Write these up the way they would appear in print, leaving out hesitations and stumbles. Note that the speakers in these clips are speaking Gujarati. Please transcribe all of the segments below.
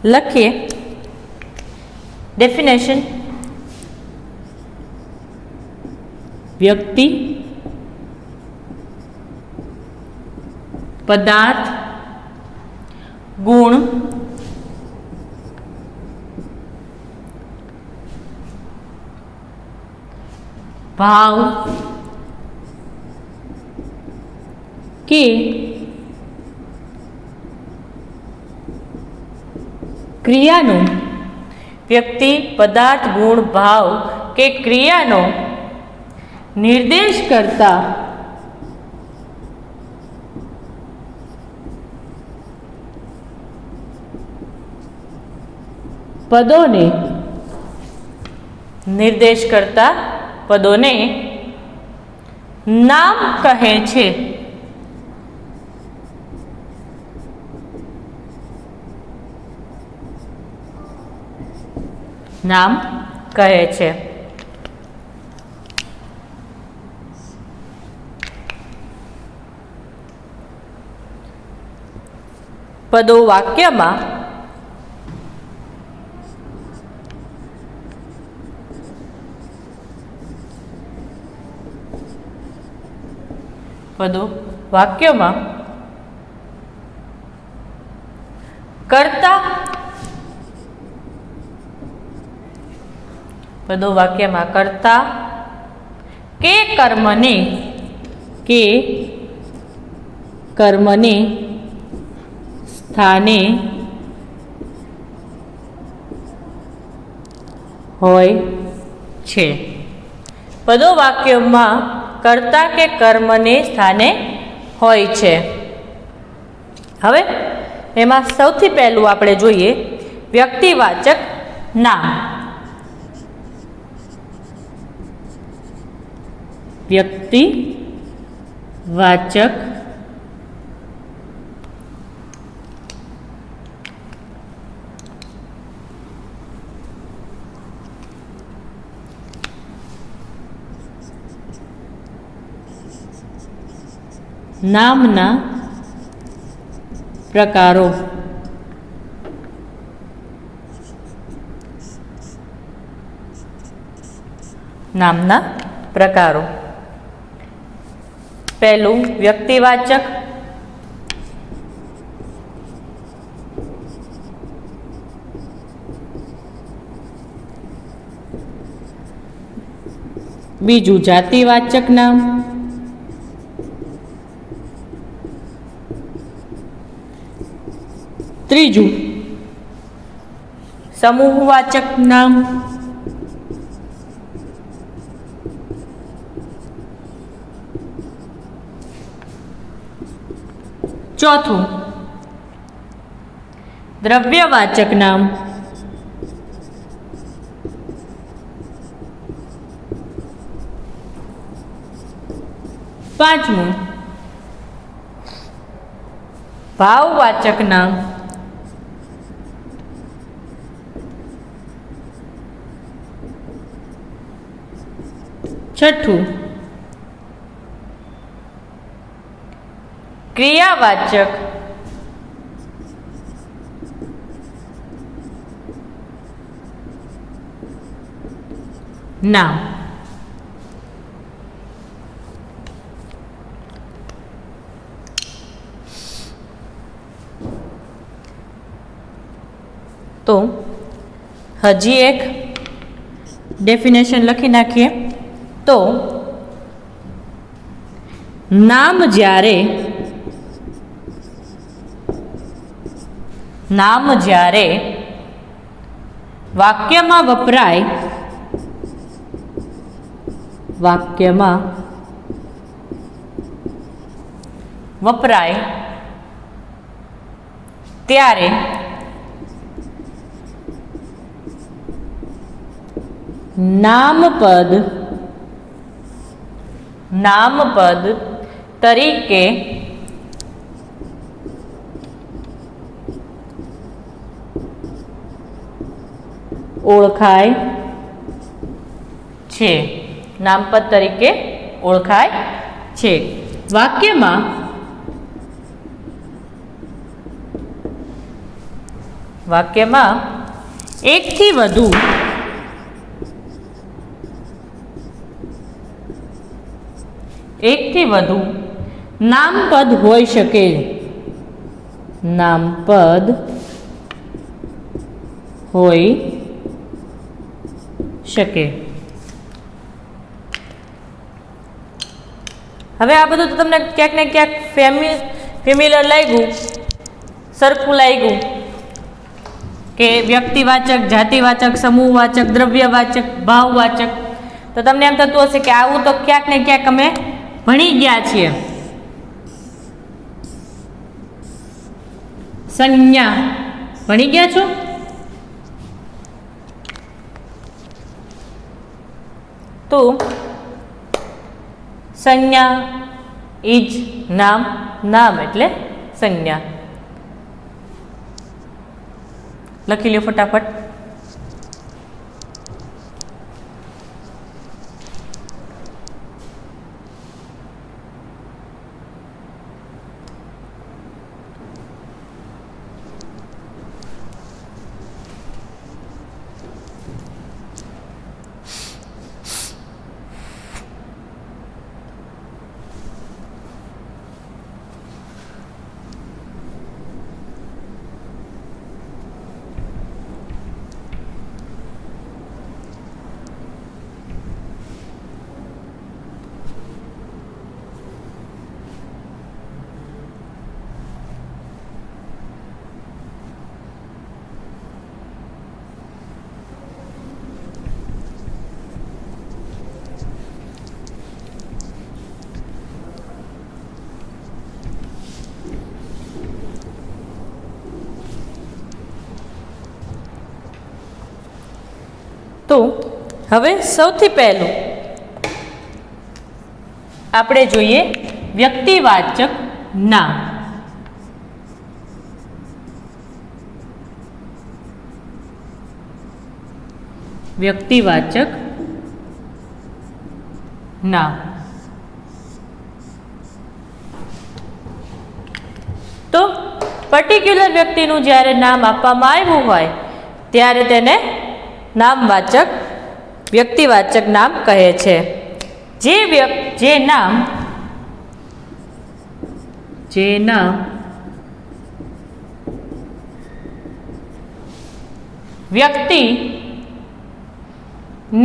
લખીએ. ડેફિનેશન: વ્યક્તિ, પદાર્થ, ગુણ, ભાવ કે ક્રિયાનો, વ્યક્તિ, પદાર્થ, ગુણ, ભાવ કે ક્રિયાનો નિર્દેશ કરતા પદોને નામ કહે છે. નામ કહે છે. પદો વાક્યમાં કર્તા કે કર્મને સ્થાને હોય છે. પદો વાક્યમાં કર્તા કે કર્મને સ્થાને હોય છે. હવે એમાં સૌથી પહેલું આપણે જોઈએ વ્યક્તિવાચક નામ. વ્યક્તિવાચક નામના પ્રકારો. પહેલું વ્યક્તિવાચક, બીજું જાતિવાચક નામ, ત્રીજું સમૂહવાચક નામ, ચોથું દ્રવ્યવાચક નામ, પાંચમું ભાવવાચક નામ, છઠ્ઠું ક્રિયાવાચક નામ. તો હજી એક ડેફિનેશન લખી નાખીએ. તો નામ જ્યારે વાક્યમાં વપરાય ત્યારે નામપદ તરીકે ઓળખાય છે. વાક્યમાં વાક્યમાં એકથી વધુ નામપદ હોઈ શકે. નામપદ હોઈ શકે. હવે આ બધું તો તમને ક્યાંક ને ક્યાંક ફેમિલિયર લાગ્યું, સરખું લાગ્યું કે વ્યક્તિવાચક, જાતિવાચક, સમૂહવાચક, દ્રવ્યવાચક, ભાવવાચક. તો તમને એમ થતું હશે કે આવું તો ક્યાંક ને ક્યાંક અમે ભણી ગયા છીએ. સંજ્ઞા ભણી ગયા છો? તો સંજ્ઞા ઇજ નામ, નામ એટલે સંજ્ઞા. લખી લ્યો ફટાફટ. તો હવે સૌથી પહેલું આપણે જોઈએ વ્યક્તિવાચક નામ. વ્યક્તિવાચક નામ. તો પર્ટિક્યુલર વ્યક્તિનું જ્યારે નામ આપવામાં આવ્યું હોય ત્યારે તેને નામવાચક, વ્યક્તિવાચક નામ કહે છે. જે નામ વ્યક્તિ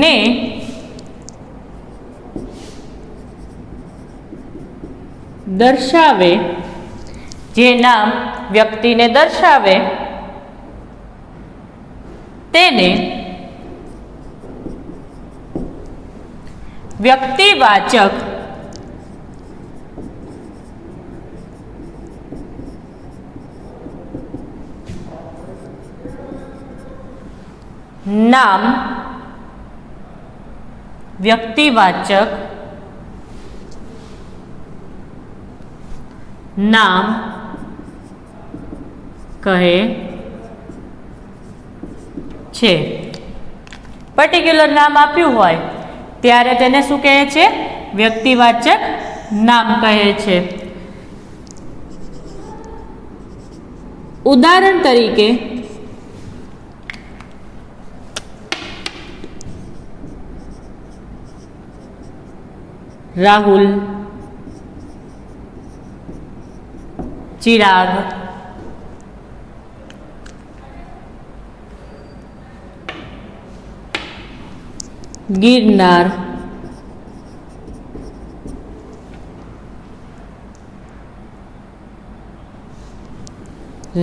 ને દર્શાવે, જે નામ વ્યક્તિને દર્શાવે તેને વ્યક્તિવાચક નામ, વ્યક્તિવાચક નામ કહે છે. પર્ટિક્યુલર નામ આપ્યું હોય ત્યારે તેને શું કહે છે? વ્યક્તિવાચક નામ કહે છે. ઉદાહરણ તરીકે રાહુલ, ચિરાગ, ગિરનાર,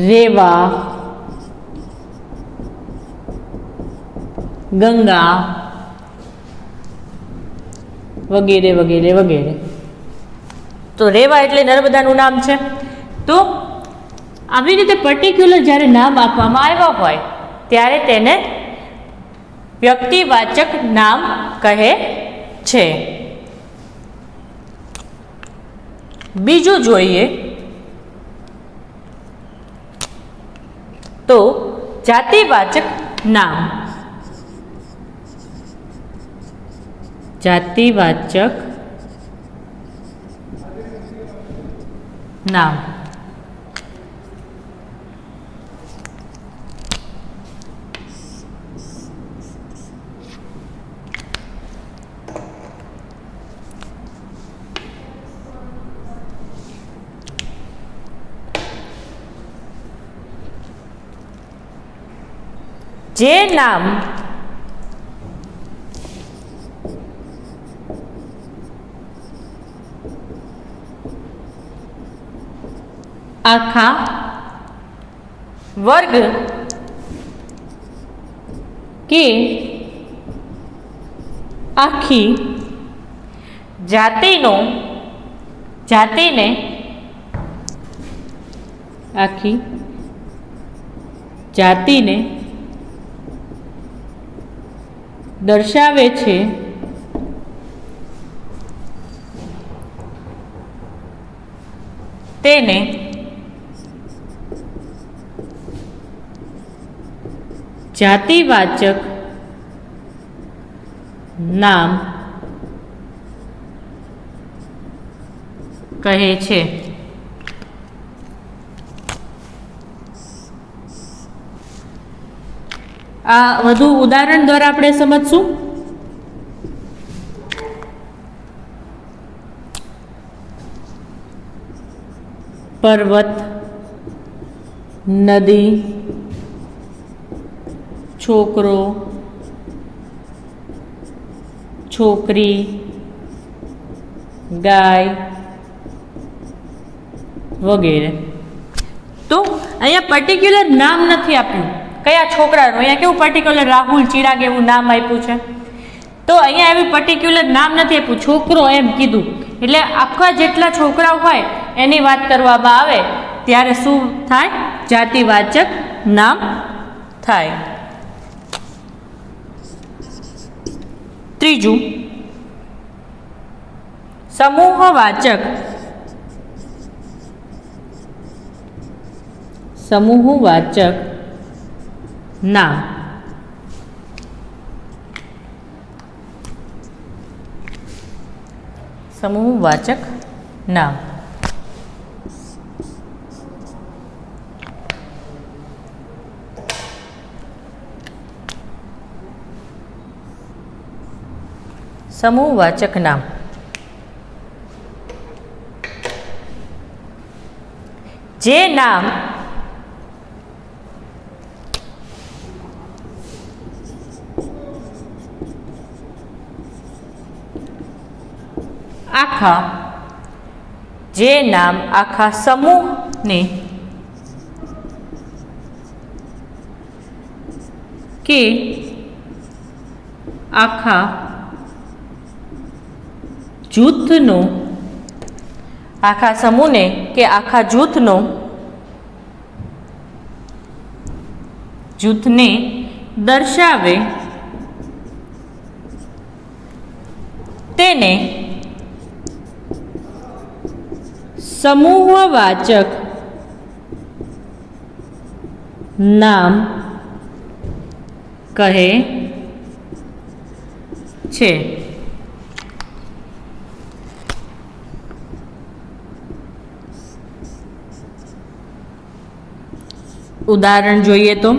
રેવા, ગંગા વગેરે વગેરે વગેરે. તો રેવા એટલે નર્મદાનું નામ છે. તો આવી રીતે પર્ટિક્યુલર જ્યારે નામ આપવામાં આવ્યા હોય ત્યારે તેને વ્યક્તિવાચક નામ કહે છે. બીજું જોઈએ તો જાતિવાચક નામ. જાતિવાચક નામ જે નામ આખા વર્ગ કે આખી જાતિને આખી જાતિને દર્શાવે છે તેને જાતિવાચક નામ કહે છે. આ વધુ ઉદાહરણ દ્વારા આપણે સમજશું. પર્વત, નદી, છોકરો, છોકરી, ગાય વગેરે. તો અહીંયા પર્ટિક્યુલર નામ નથી આપ્યું કયા છોકરાનું. અહીંયા કેવું પર્ટિક્યુલર રાહુલ, ચિરાગ એવું નામ આપ્યું છે. તો અહીંયા એવી પર્ટિક્યુલર નામ નથી આપ્યું, છોકરો એમ કીધું. એટલે આખા જેટલા છોકરાઓ હોય એની વાત કરવામાં આવે ત્યારે શું થાય? જાતિવાચક નામ થાય. ત્રીજું, સમૂહવાચક નામ. સમૂહવાચક નામ. સમૂહવાચક નામ જે નામ આખા સમૂહને કે આખા જૂથનો, આખા સમૂહને કે આખા જૂથને દર્શાવે તેને સમૂહવાચક નામ કહે છે. ઉદાહરણ જોઈએ તો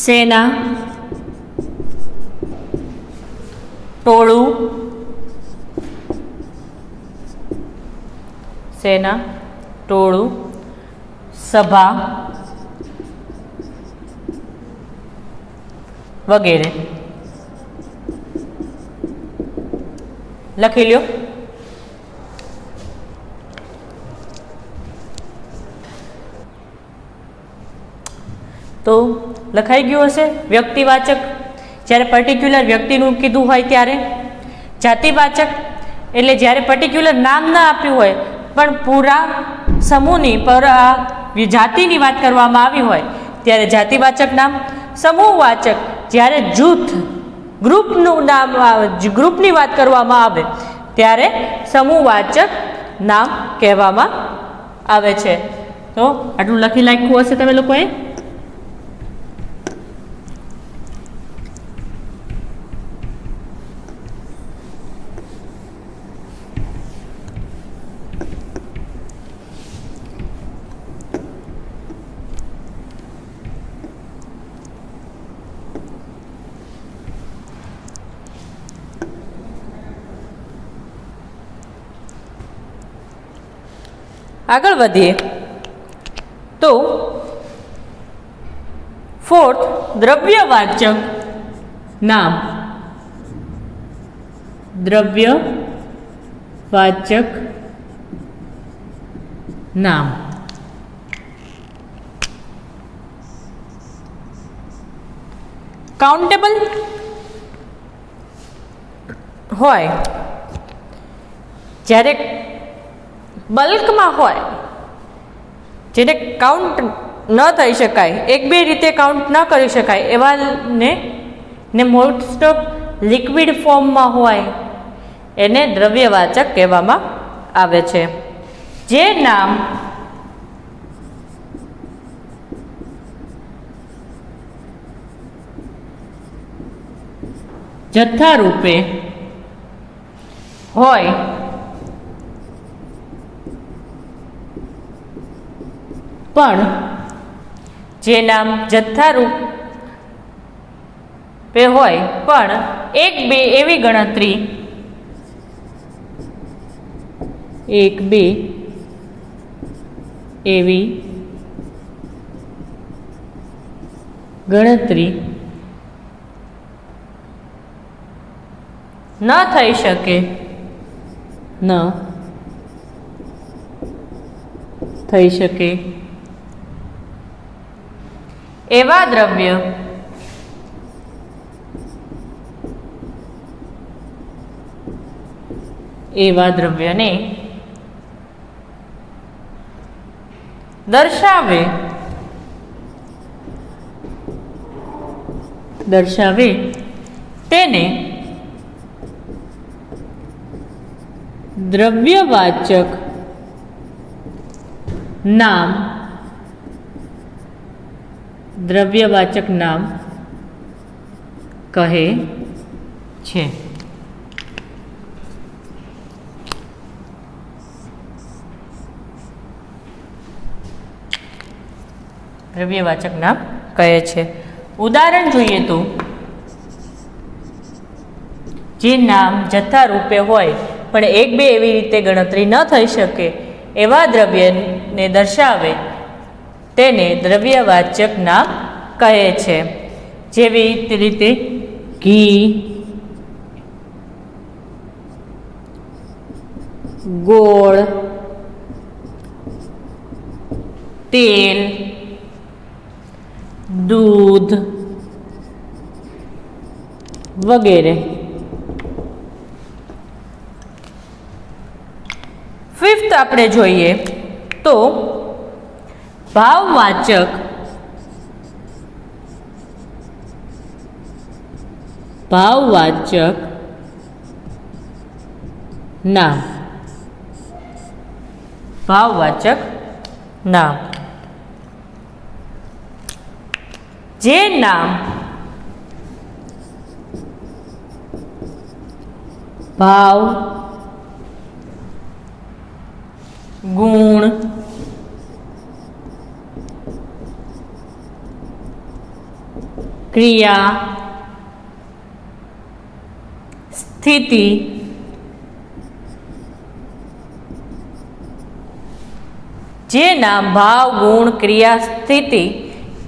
સેના, ટોળું, સભા વગેરે. લખી લ્યો. તો લખાઈ ગયું હશે. વ્યક્તિવાચક જ્યારે પર્ટિક્યુલર વ્યક્તિનું કીધું હોય ત્યારે. જાતિવાચક એટલે જ્યારે પર્ટિક્યુલર નામ ના આપ્યું હોય પણ પૂરા સમૂહની જાતિની વાત કરવામાં આવી હોય ત્યારે જાતિવાચક નામ. સમૂહવાચક જ્યારે ગ્રુપનું નામ, ગ્રુપની વાત કરવામાં આવે ત્યારે સમૂહવાચક નામ કહેવામાં આવે છે. તો આટલું લખી નાખ્યું હશે તમે લોકોએ. આગળ વધીએ. તો फोर्थ द्रव्यवाचक नाम, द्रव्यवाचक नाम। काउंटेबल होय જ્યારે બલ્કમાં હોય, જેને કાઉન્ટ ન થઈ શકાય, એક બે રીતે કાઉન્ટ ન કરી શકાય એવાને ને મોસ્ટ ઓફ લિક્વિડ ફોર્મમાં હોય એને દ્રવ્યવાચક કહેવામાં આવે છે। જે નામ જથ્થા રૂપે હોય પણ જે નામ જથ્થા રૂપે હોય પણ એક બે એવી ગણતરી, એક બે એવી ગણતરી ન થઈ શકે, ન થઈ શકે એવા દ્રવ્ય દ્રવ્યને દર્શાવે તેને દ્રવ્યવાચક નામ, દ્રવ્યવાચક નામ કહે છે। દ્રવ્યવાચક નામ કહે છે। ઉદાહરણ જોઈએ તો જે નામ જથ્થા રૂપે હોય પણ એક બે એવી રીતે ગણતરી ન થઈ શકે એવા દ્રવ્યને દર્શાવે તેને દ્રવ્યવાચક નામ કહે છે। જેવી રીતે ઘી, ગોળ, તેલ, દૂધ વગેરે। ફિફ્થ આપણે જોઈએ તો ભાવવાચક નામ, ભાવવાચક નામ। જે નામ ભાવ, ગુણ, ક્રિયા, સ્થિતિ, જે નામ ભાવ, ગુણ, ક્રિયા, સ્થિતિ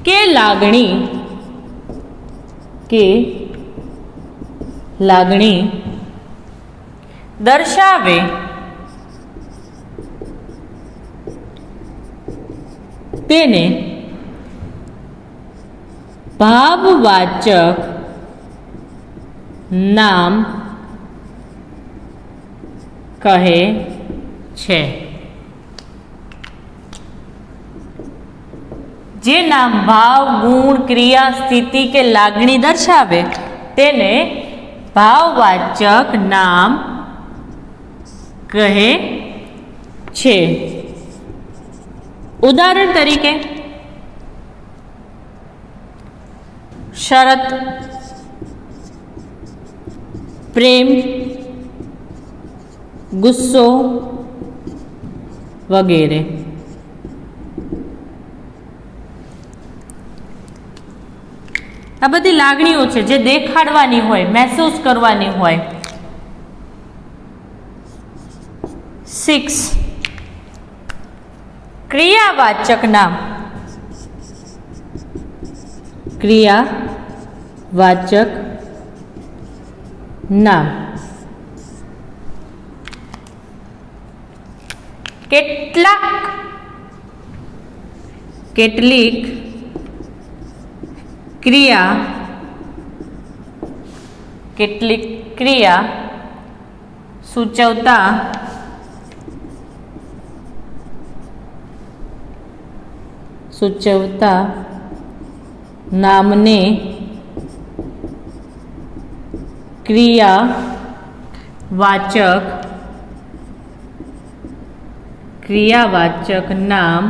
કે લાગણી દર્શાવે તેને ભાવવાચક નામ કહે છે। જે નામ ભાવ, ગુણ, ક્રિયા, સ્થિતિ કે લાગણી દર્શાવે તેને ભાવવાચક નામ કહે છે। ઉદાહરણ તરીકે શરત, પ્રેમ, ગુસ્સો વગેરે। આ બધી લાગણીઓ છે જે દેખાડવાની હોય, મહેસૂસ કરવાની હોય। 6 ક્રિયાવાચક નામ, ક્રિયાવાચક નામ. કેટલીક ક્રિયા સૂચવતા નામને ક્રિયાવાચક નામ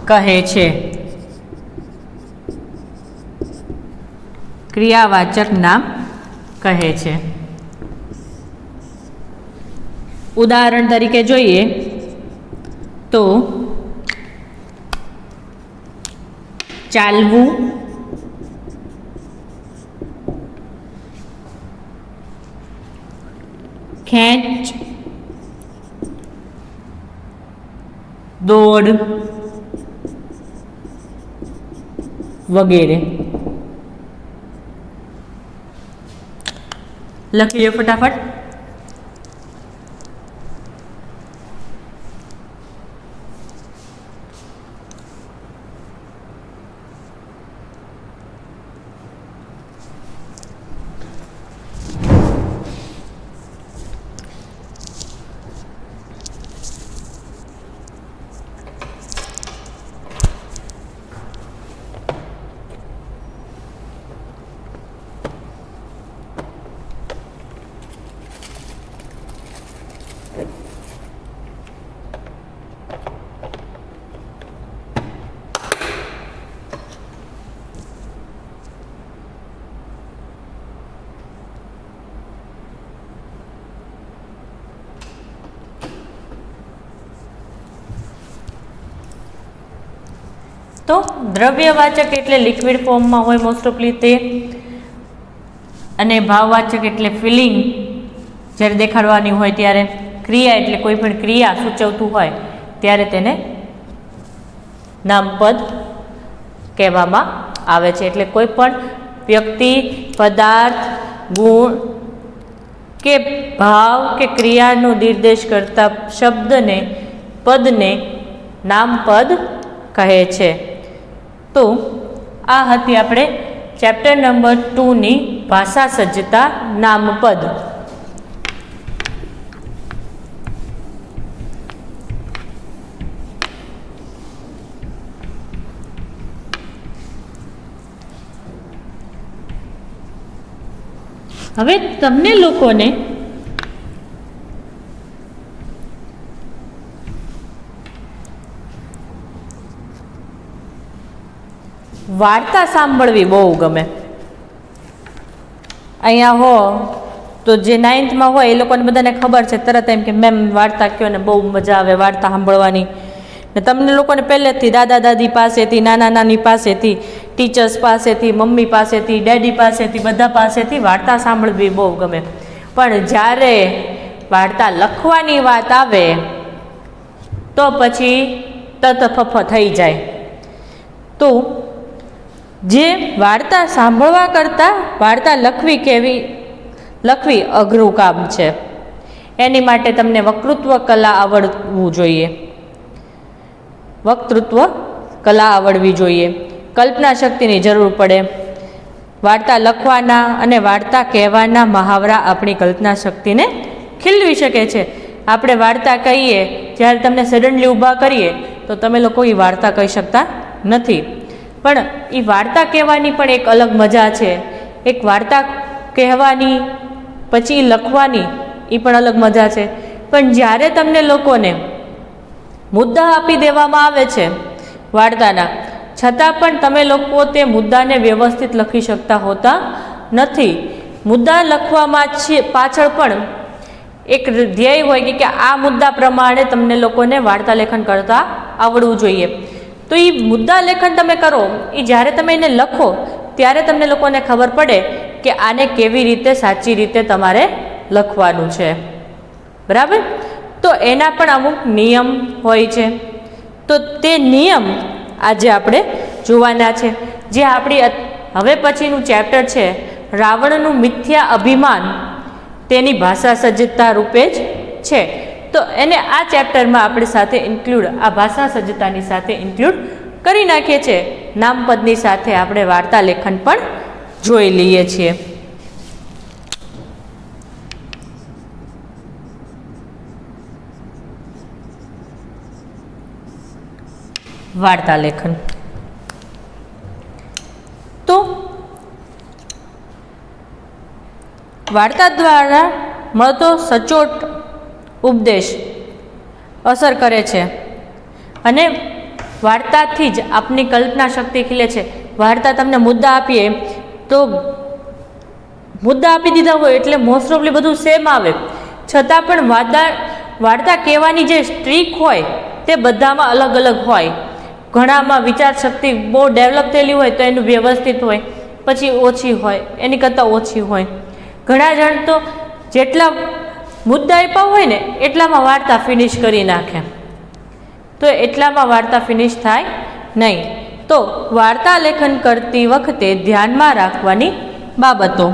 કહે છે. ક્રિયાવાચક નામ કહે છે. ઉદાહરણ તરીકે જોઈએ તો ચાલવું, ખેંચ, દોડ વગેરે. લખી લો ફટાફટ. તો દ્રવ્યવાચક એટલે લિક્વિડ ફોર્મમાં હોય મોસ્ટ ઓફલી તે, અને ભાવવાચક એટલે ફિલિંગ જ્યારે દેખાડવાની હોય ત્યારે, ક્રિયા એટલે કોઈ પણ ક્રિયા સૂચવતું હોય ત્યારે તેને નામપદ કહેવામાં આવે છે. એટલે કોઈ પણ વ્યક્તિ, પદાર્થ, ગુણ કે ભાવ કે ક્રિયાનો નિર્દેશ કરતા શબ્દને, પદને નામપદ કહે છે. તો આ હતી આપણે ચેપ્ટર નંબર 2ની ભાષા સજ્જતા નામપદ. હવે તમને લોકોને વાર્તા સાંભળવી બહુ ગમે. અહીંયા હો તો જે 9th હોય એ લોકોને બધાને ખબર છે તરત એમ કે મેમ વાર્તા કહો ને બહુ મજા આવે વાર્તા સાંભળવાની. ને તમને લોકોને પહેલેથી દાદા દાદી પાસેથી, નાના નાની પાસેથી, ટીચર્સ પાસેથી, મમ્મી પાસેથી, ડેડી પાસેથી, બધા પાસેથી વાર્તા સાંભળવી બહુ ગમે. પણ જ્યારે વાર્તા લખવાની વાત આવે તો પછી તતફફ થઈ જાય. તો જે વાર્તા સાંભળવા કરતાં વાર્તા લખવી અઘરું કામ છે. એની માટે તમને વક્તૃત્વ કલા આવડવું જોઈએ. વક્તૃત્વ કલા આવડવી જોઈએ. કલ્પના શક્તિની જરૂર પડે. વાર્તા લખવાના અને વાર્તા કહેવાના મહાવરા આપણી કલ્પના શક્તિને ખીલવી શકે છે. આપણે વાર્તા કહીએ જ્યારે તમને સડનલી ઊભા કરીએ તો તમે લોકો એ વાર્તા કહી શકતા નથી. પણ એ વાર્તા કહેવાની પણ એક અલગ મજા છે. એક વાર્તા કહેવાની પછી લખવાની એ પણ અલગ મજા છે. પણ જ્યારે તમને લોકોને મુદ્દા આપી દેવામાં આવે છે વાર્તાના, છતાં પણ તમે લોકો તે મુદ્દાને વ્યવસ્થિત લખી શકતા હોતા નથી. મુદ્દા લખવામાં પાછળ પણ એક ધ્યેય હોય કે આ મુદ્દા પ્રમાણે તમને લોકોને વાર્તા લેખન કરતા આવડવું જોઈએ. તો એ મુદ્દા લેખન તમે કરો, એ જ્યારે તમે એને લખો ત્યારે તમને લોકોને ખબર પડે કે આને કેવી રીતે સાચી રીતે તમારે લખવાનું છે. બરાબર? તો એના પણ અમુક નિયમ હોય છે. તો તે નિયમ આજે આપણે જોવાના છે. જે આપણી હવે પછીનું ચેપ્ટર છે રાવણનું મિથ્યા અભિમાન તેની ભાષા સજ્જતા રૂપે જ છે. તો એને આ ચેપ્ટરમાં આપણે સાથે ઇન્ક્લુડ આ ભાષા સજ્જતાની સાથે ઇન્ક્લુડ કરી નાખીએ છીએ. નામપદની સાથે આપણે વાર્તા લેખન પણ જોઈ લઈએ છીએ. વાર્તા લેખન તો વાર્તા દ્વારા મળતો સચોટ ઉપદેશ અસર કરે છે અને વાર્તાથી જ આપની કલ્પના શક્તિ ખીલે છે. વાર્તા તમને મુદ્દા આપીએ તો મુદ્દા આપી દીધા હોય એટલે મોસ્ટ ઓફલી બધું સેમ આવે, છતાં પણ વાર્તા કહેવાની જે ટ્રીક હોય તે બધામાં અલગ અલગ હોય. ઘણામાં વિચાર શક્તિ બહુ ડેવલપ થયેલી હોય તો એનું વ્યવસ્થિત હોય, પછી ઓછી હોય, એની કરતાં ઓછી હોય. ઘણા જણ તો જેટલા મુદ્દા આપ્યા હોય ને એટલામાં વાર્તા ફિનિશ કરી નાખે, તો એટલામાં વાર્તા ફિનિશ થાય નહીં. તો વાર્તા લેખન કરતી વખતે ધ્યાનમાં રાખવાની બાબતો.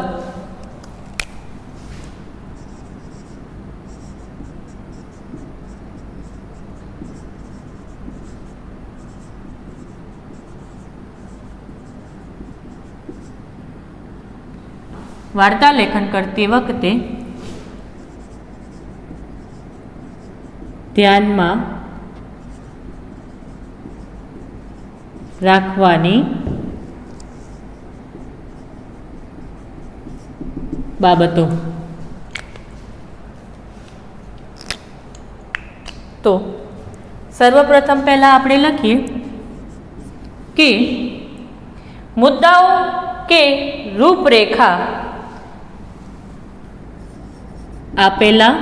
વાર્તા લેખન કરતી વખતે ધ્યાનમાં રાખવાની બાબતો. તો સર્વપ્રથમ પહેલા આપણે લખીએ કે મુદ્દાઓ કે રૂપરેખા આપેલા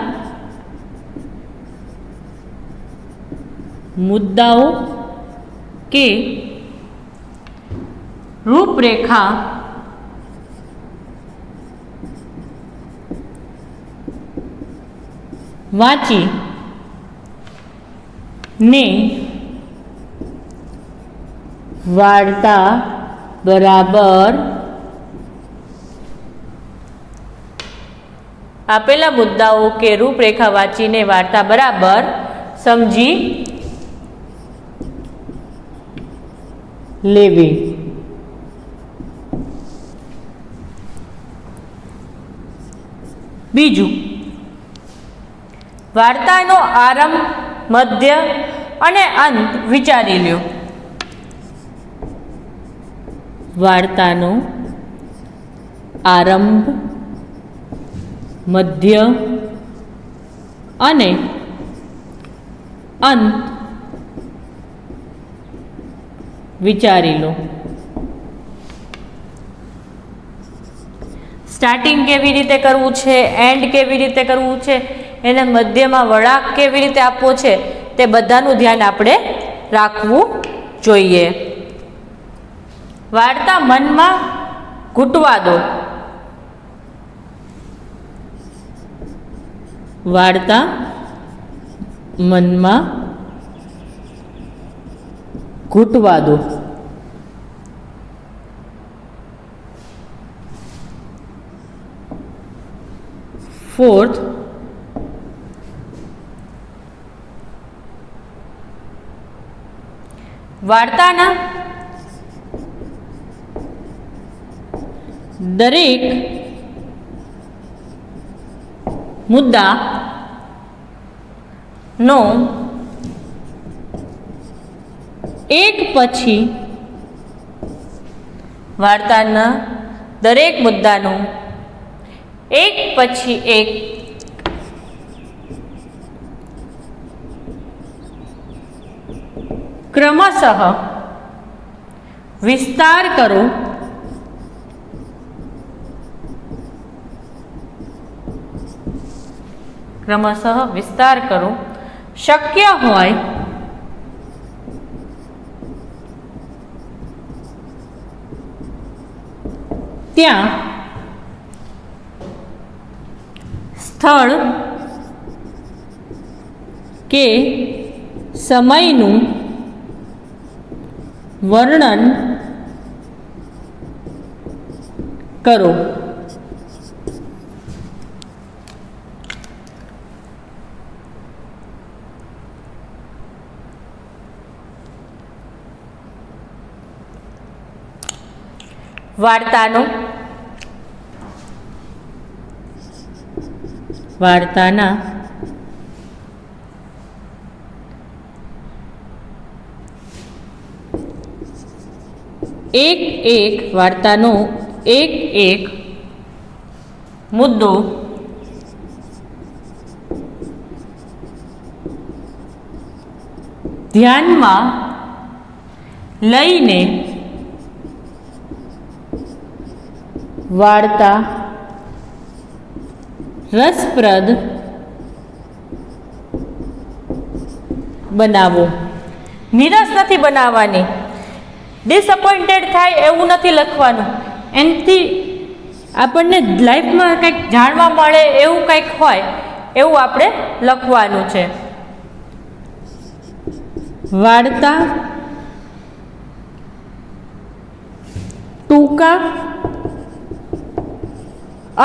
મુદ્દાઓ કે રૂપરેખા વાંચી ને વાર્તા બરાબર આપેલા મુદ્દાઓ કે રૂપરેખા વાંચીને વાર્તા બરાબર સમજી લેવી. બીજું, વાર્તાનો આરંભ, મધ્ય અને અંત વિચારી લ્યો. વાર્તાનો આરંભ, મધ્ય અને અંત વિચારી લો. સ્ટાર્ટિંગ કેવી રીતે કરવું છે, એન્ડ કેવી રીતે કરવું છે, એને મધ્યમાં વળાંક કેવી રીતે આપવો છે, તે બધાનું ધ્યાન આપણે રાખવું જોઈએ. વાર્તા મનમાં ઘૂંટવા દો. વાર્તા મનમાં ઘૂંટવા દો. ફોર્થ, વાર્તાના દરેક મુદ્દા નો એક પછી વાર્તાના દરેક મુદ્દાનું એક પછી એક ક્રમશઃ વિસ્તાર કરો. ક્રમશઃ વિસ્તાર કરો. શક્ય હોય ત્યાં સ્થળ કે સમયનું વર્ણન કરો. વાર્તાના વાર્તાનો એક મુદ્દો ધ્યાનમાં લઈને વાર્તા રસપ્રદ બનાવો. નિરાશ નથી બનાવવાની, ડિસઅપોઇન્ટેડ થાય એવું નથી લખવાનું. એનાથી આપણને લાઈફમાં કંઈક જાણવા મળે એવું કંઈક હોય એવું આપણે લખવાનું છે. વાર્તા ટૂંકા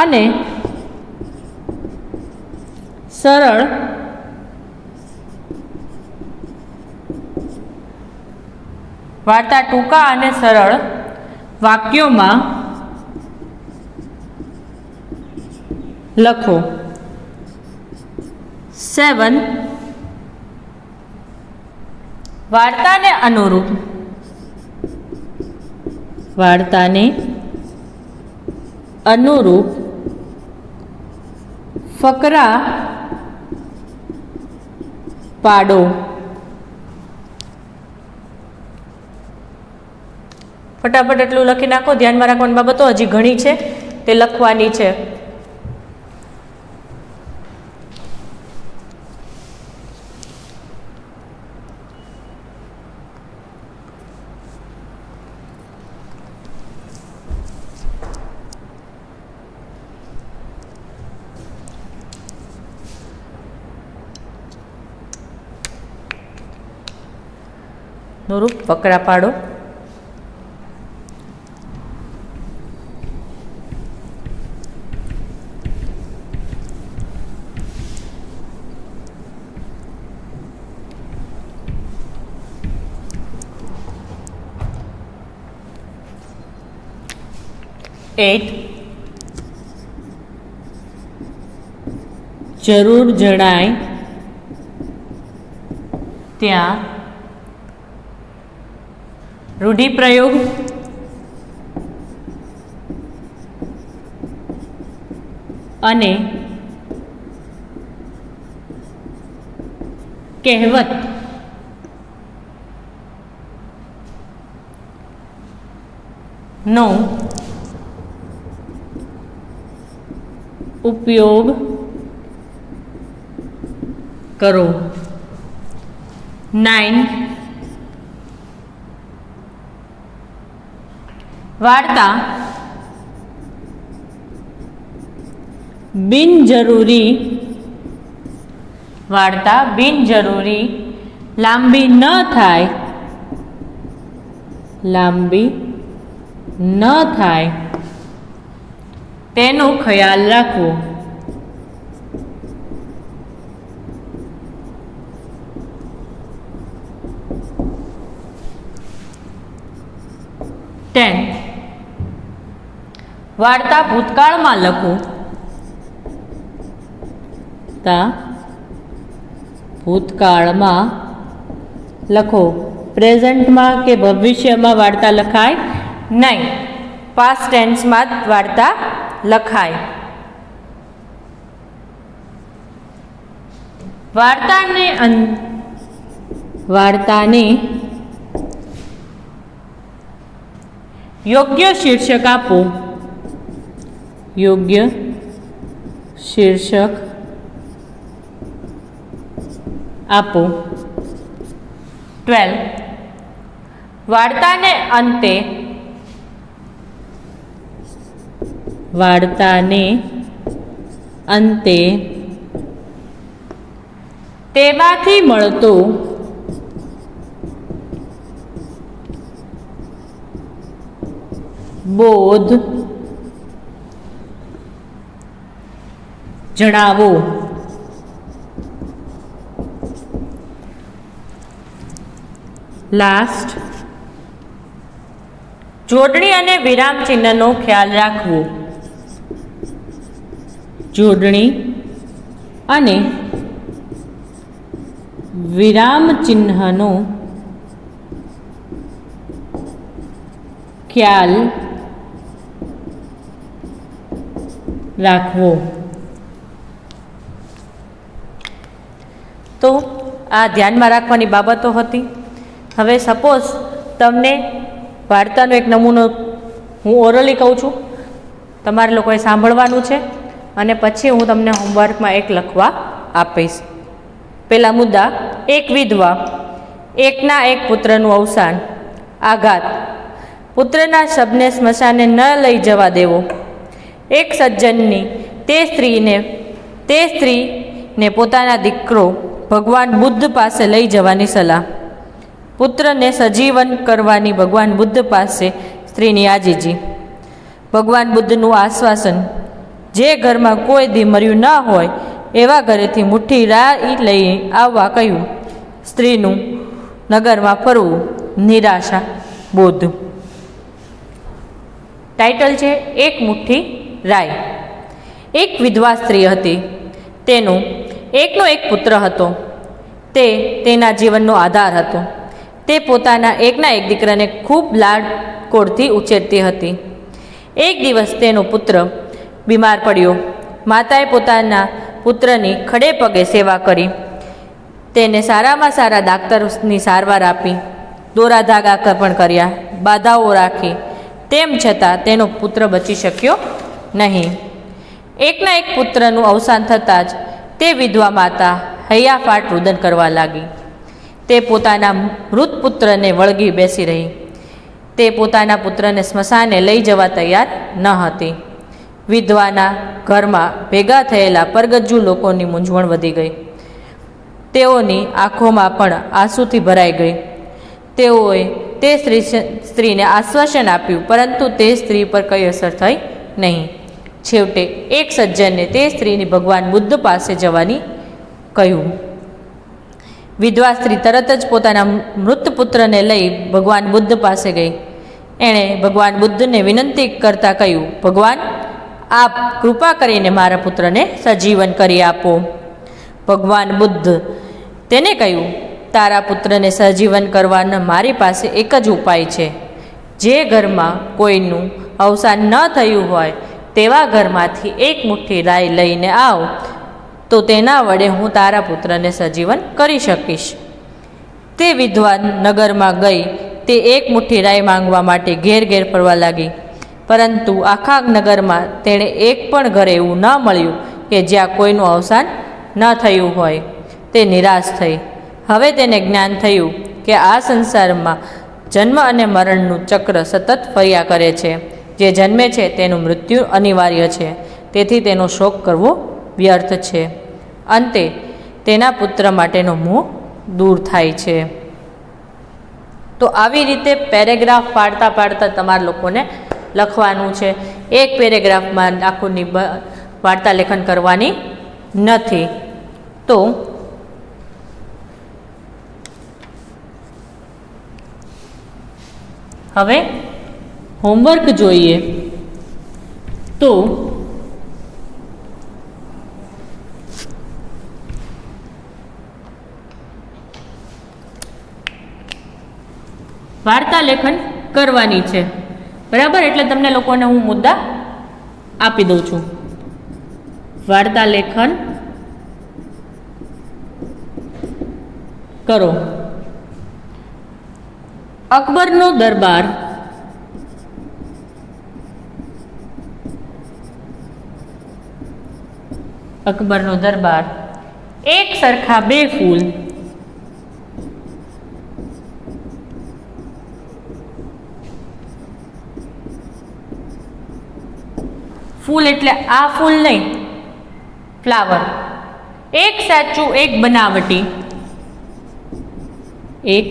અને સરળ વાક્યોમાં લખો. 7 વાર્તાને અનુરૂપ ફકરા પાડો. ફટાફટ એટલું લખી નાખો. ધ્યાનમાં રાખવાની બાબતો હજી ઘણી છે, તે લખવાની છે. અનુરૂપ ફકરા પાડો. જરૂર જણાય ત્યાં રૂઢિપ્રયોગ અને કહેવત નો ઉપયોગ કરો. 9 વાર્તા બિનજરૂરી લાંબી ન થાય તેનો ખ્યાલ રાખવો. 10 વાર્તા ભૂતકાળમાં લખો. ભૂતકાળમાં લખો. પ્રેઝન્ટમાં કે ભવિષ્યમાં વાર્તા લખાય નહીં. પાસ્ટ ટેન્સમાં જ વાર્તા લખાય. વાર્તાને યોગ્ય શીર્ષક આપો. 12 વાર્તાને અંતે તેમાંથી મળતો બોધ જણાવો. લાસ્ટ, જોડણી અને વિરામ ચિહ્નનો ખ્યાલ રાખવો. જોડણી અને વિરામ ચિહ્નનો ખ્યાલ રાખવો. તો આ ધ્યાનમાં રાખવાની બાબતો હતી. હવે સપોઝ તમને વાર્તાનો એક નમૂનો હું ઓરલી કહું છું, તમારે લોકોએ સાંભળવાનું છે અને પછી હું તમને હોમવર્કમાં એક લખવા આપીશ. પહેલા મુદ્દા, એક વિધવા, એકના એક પુત્રનું અવસાન, આઘાત, પુત્રના શબને સ્મશાને ન લઈ જવા દેવો, એક સજ્જનની તે સ્ત્રીને પોતાના દીકરો ભગવાન બુદ્ધ પાસે લઈ જવાની સલાહ, પુત્રને સજીવન કરવાની ભગવાન બુદ્ધ પાસે સ્ત્રીની આજીજી, ભગવાન બુદ્ધનું આશ્વાસન, જે ઘરમાં કોઈ દી મર્યું ન હોય એવા ઘરેથી મુઠ્ઠી રાઈ લઈ આવવા કહ્યું, સ્ત્રીનું નગરમાં ફરવું, નિરાશા, બોધ. ટાઇટલ છે એક મુઠ્ઠી રાઈ. એક વિધવા સ્ત્રી હતી. તેનો એકનો એક પુત્ર હતો. તે તેના જીવનનો આધાર હતો. તે પોતાના એકના એક દીકરાને ખૂબ લાડકોડથી ઉછેરતી હતી. એક દિવસ તેનો પુત્ર બીમાર પડ્યો. માતાએ પોતાના પુત્રની ખડે પગે સેવા કરી. તેને સારામાં સારા ડાક્ટરની સારવાર આપી, દોરા ધાગા પણ કર્યા, બાધાઓ રાખી. તેમ છતાં તેનો પુત્ર બચી શક્યો નહીં. એકના એક પુત્રનું અવસાન થતાં જ તે વિધવા માતા હૈયાફાટ રુદન કરવા લાગી. તે પોતાના મૃત પુત્રને વળગી બેસી રહી. તે પોતાના પુત્રને સ્મશાને લઈ જવા તૈયાર ન હતી. વિધવાના ઘરમાં ભેગા થયેલા પરગજ્જુ લોકોની મૂંઝવણ વધી ગઈ. તેઓની આંખોમાં પણ આંસુથી ભરાઈ ગઈ. તેઓએ તે સ્ત્રીને આશ્વાસન આપ્યું, પરંતુ તે સ્ત્રી પર કઈ અસર થઈ નહીં. છેવટે એક સજ્જને તે સ્ત્રીની ભગવાન બુદ્ધ પાસે જવાની કહ્યું. વિધવા સ્ત્રી તરત જ પોતાના મૃત પુત્રને લઈ ભગવાન બુદ્ધ પાસે ગઈ. એણે ભગવાન બુદ્ધને વિનંતી કરતાં કહ્યું, ભગવાન, આપ કૃપા કરીને મારા પુત્રને સજીવન કરી આપો. ભગવાન બુદ્ધ તેને કહ્યું, તારા પુત્રને સજીવન કરવાનો મારી પાસે એક જ ઉપાય છે. જે ઘરમાં કોઈનું અવસાન ન થયું હોય તેવા ઘરમાંથી એક મુઠ્ઠી રાઈ લઈને આવ, તો તેના વડે હું તારા પુત્રને સજીવન કરી શકીશ. તે વિધવા નગરમાં ગઈ. તે એક મુઠ્ઠી રાઈ માંગવા માટે ઘેર ઘેર ફરવા લાગી, પરંતુ આખા નગરમાં તેણે એક પણ ઘર એવું ન મળ્યું કે જ્યાં કોઈનું અવસાન ન થયું હોય. તે નિરાશ થઈ. હવે તેને જ્ઞાન થયું કે આ સંસારમાં જન્મ અને મરણનું ચક્ર સતત ફર્યા કરે છે. જે જન્મે છે તેનું મૃત્યુ અનિવાર્ય છે, તેથી તેનો શોક કરવો વ્યર્થ છે. અંતે તેના પુત્ર માટેનો મોહ દૂર થાય છે. તો આવી રીતે પેરેગ્રાફ પાડતા પાડતા તમારા લોકોને લખવાનું છે. એક પેરેગ્રાફમાં આખું વાર્તા લેખન કરવાની નથી. તો હવે હોમવર્ક જોઈએ. તો વાર્તા લેખન કરવાની છે, બરાબર? એટલે તમને લોકોને હું મુદ્દા આપી દઉં છું. વાર્તા લેખન કરો. અકબરનો દરબાર. અકબરનો દરબાર. એક સરખા બે ફૂલ. ફૂલ એટલે આ ફૂલ નહીં, ફ્લાવર. એક સાચું એક બનાવટી. એક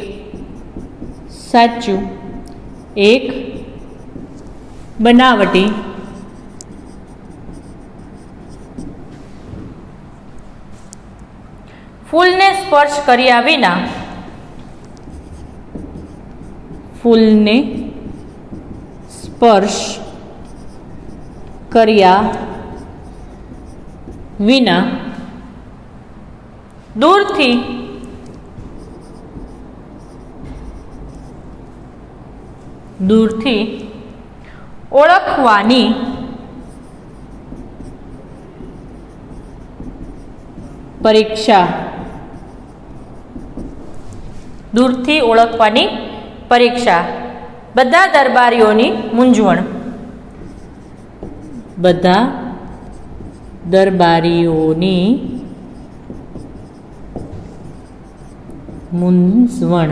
સાચું એક બનાવટી, ફૂલને સ્પર્શ કર્યા વિના, ફૂલને સ્પર્શ કર્યા વિના દૂરથી ઓળખવાની પરીક્ષા, દૂરથી ઓળખવાની પરીક્ષા. બધા દરબારીઓની મૂંઝવણ, બધા દરબારીઓની મૂંઝવણ.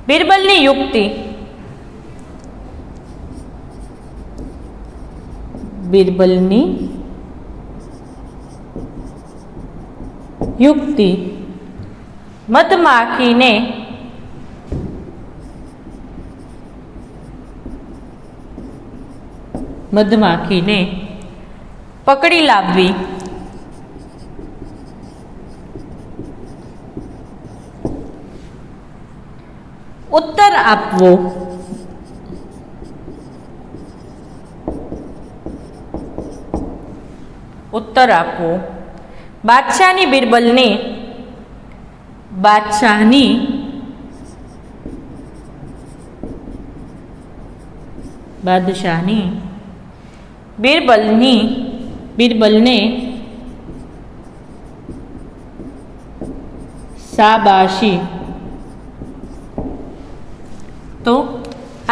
બિરબલની યુક્તિ, બિરબલની યુક્તિ. મધમાખીને પકડી લાવવી, ઉત્તર આપવો, ઉત્તર આપવો. બાદશાહની બિરબલને, બાદશાહની બિરબલને શાબાશી. તો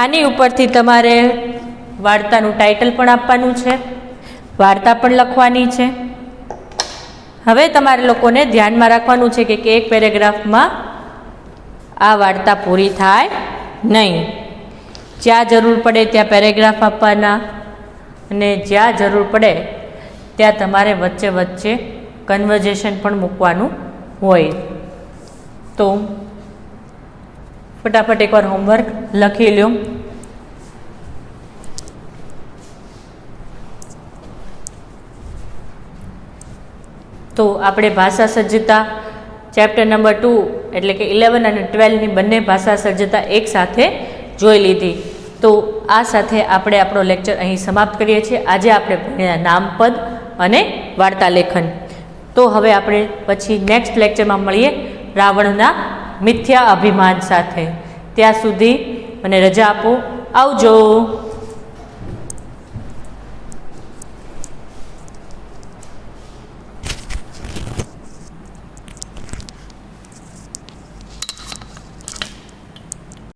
આની ઉપરથી તમારે વાર્તાનું ટાઇટલ પણ આપવાનું છે, વાર્તા પણ લખવાની છે. હવે તમારે લોકોને ધ્યાનમાં રાખવાનું છે કે એક પેરેગ્રાફમાં આ વાર્તા પૂરી થાય નહીં. જ્યાં જરૂર પડે ત્યાં પેરેગ્રાફ આપવાના અને જ્યાં જરૂર પડે ત્યાં તમારે વચ્ચે વચ્ચે કન્વર્ઝેશન પણ મૂકવાનું હોય. તો ફટાફટ એકવાર હોમવર્ક લખી લો. તો આપણે ભાષા સજ્જતા ચેપ્ટર નંબર 2 એટલે કે 11 અને 12ની બંને ભાષા સજ્જતા એક સાથે જોઈ લીધી. તો આ સાથે આપણે આપણો લેક્ચર અહીં સમાપ્ત કરીએ છીએ. આજે આપણે ભણ્યા નામપદ અને વાર્તા લેખન. તો હવે આપણે પછી નેક્સ્ટ લેક્ચરમાં મળીએ રાવણના મિથ્યા અભિમાન સાથે. ત્યાં સુધી મને રજા આપો. આવજો.